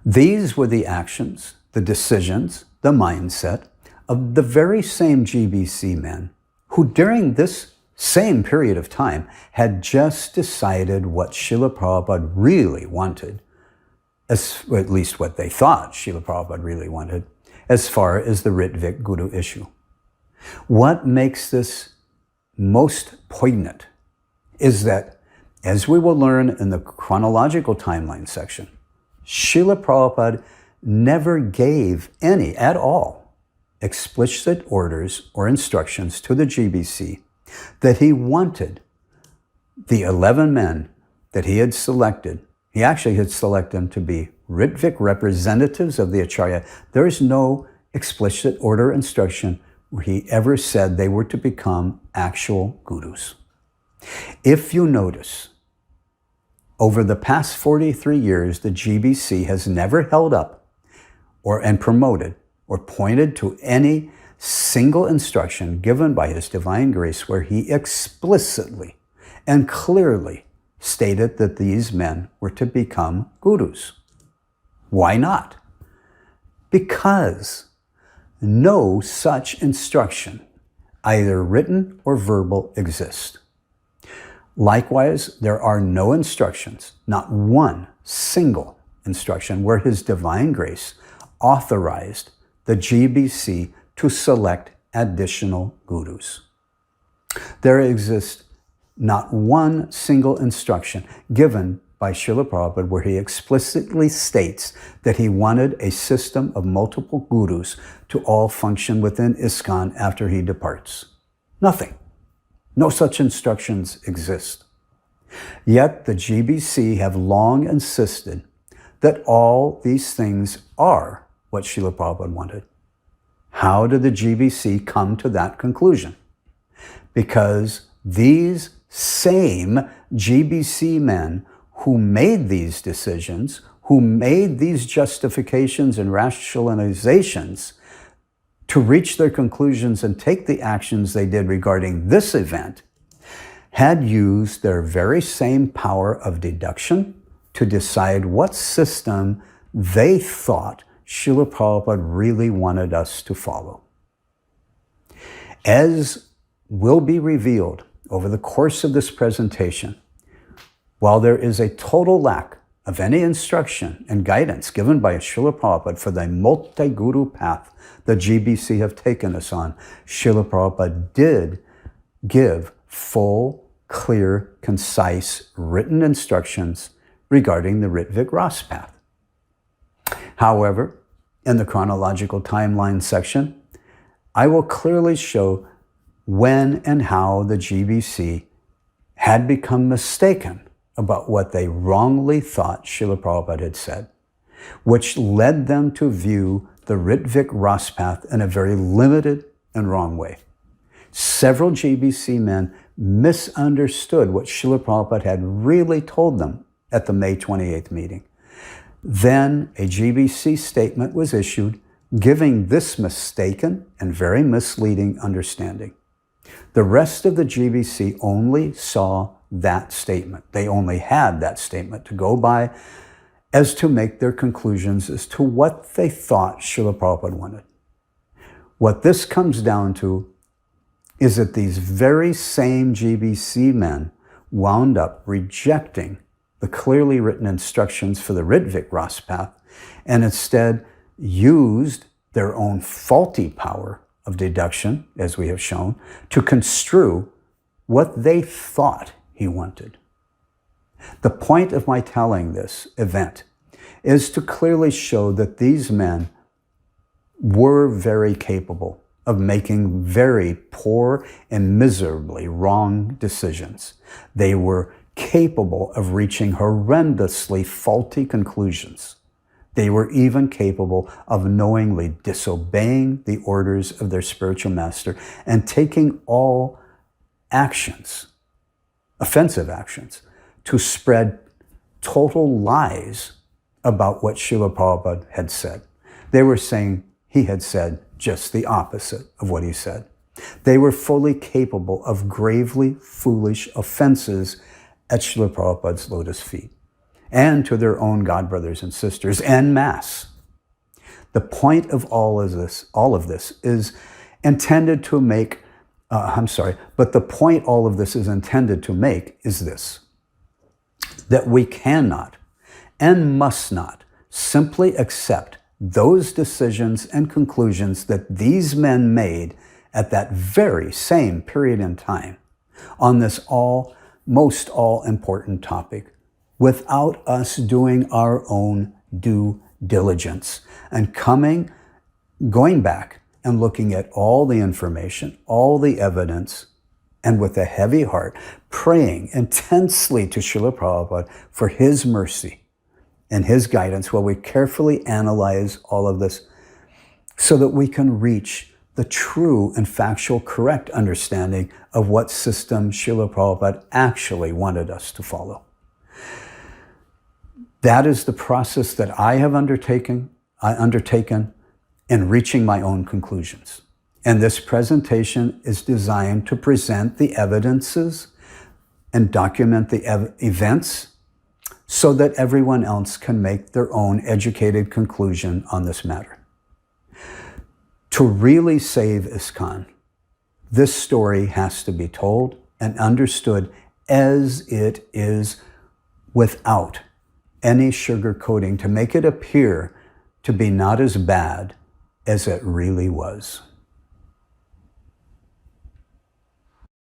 These were the actions, the decisions, the mindset of the very same GBC men who during this same period of time had just decided what Srila Prabhupada really wanted, or at least what they thought Srila Prabhupada really wanted, as far as the Ritvik Guru issue. What makes this most poignant is that, as we will learn in the chronological timeline section, Srila Prabhupada never gave any at all explicit orders or instructions to the GBC that he wanted the 11 men that he had selected. He actually had selected them to be Ritvik representatives of the Acharya. There is no explicit order or instruction where he ever said they were to become actual gurus. If you notice, over the past 43 years, the GBC has never held up and promoted or pointed to any single instruction given by His Divine Grace where he explicitly and clearly stated that these men were to become gurus. Why not? Because no such instruction, either written or verbal, exists. Likewise, there are no instructions, not one single instruction, where His Divine Grace authorized the GBC to select additional gurus. There exists not one single instruction given by Srila Prabhupada where he explicitly states that he wanted a system of multiple gurus to all function within ISKCON after he departs. Nothing. No such instructions exist. Yet the GBC have long insisted that all these things are what Srila Prabhupada wanted. How did the GBC come to that conclusion? Because these same GBC men who made these decisions, who made these justifications and rationalizations to reach their conclusions and take the actions they did regarding this event, had used their very same power of deduction to decide what system they thought Srila Prabhupada really wanted us to follow. As will be revealed over the course of this presentation, while there is a total lack of any instruction and guidance given by Srila Prabhupada for the multi-guru path the GBC have taken us on, Srila Prabhupada did give full, clear, concise, written instructions regarding the Ritvik Ras path. However, in the chronological timeline section, I will clearly show when and how the GBC had become mistaken about what they wrongly thought Srila Prabhupada had said, which led them to view the Ritvik Ras path in a very limited and wrong way. Several GBC men misunderstood what Srila Prabhupada had really told them at the May 28th meeting. Then a GBC statement was issued giving this mistaken and very misleading understanding. The rest of the GBC only saw that statement. They only had that statement to go by as to make their conclusions as to what they thought Srila Prabhupada wanted. What this comes down to is that these very same GBC men wound up rejecting the clearly written instructions for the Ritvik Ras path and instead used their own faulty power of deduction, as we have shown, to construe what they thought he wanted. The point of my telling this event is to clearly show that these men were very capable of making very poor and miserably wrong decisions. They were capable of reaching horrendously faulty conclusions. They were even capable of knowingly disobeying the orders of their spiritual master and taking all actions, offensive actions, to spread total lies about what Srila Prabhupada had said. They were saying he had said just the opposite of what he said. They were fully capable of gravely foolish offenses at Srila Prabhupada's lotus feet. and to their own God brothers and sisters en masse. The point of all of this is intended to make, but the point all of this is intended to make is this: that we cannot and must not simply accept those decisions and conclusions that these men made at that very same period in time on this most all-important topic without us doing our own due diligence and going back and looking at all the information, all the evidence, and with a heavy heart, praying intensely to Srila Prabhupada for his mercy and his guidance while we carefully analyze all of this so that we can reach the true and factual correct understanding of what system Srila Prabhupada actually wanted us to follow. That is the process that I have undertaken in reaching my own conclusions. And this presentation is designed to present the evidences and document the events so that everyone else can make their own educated conclusion on this matter. To really save ISKCON, this story has to be told and understood as it is, without any sugarcoating, to make it appear to be not as bad as it really was.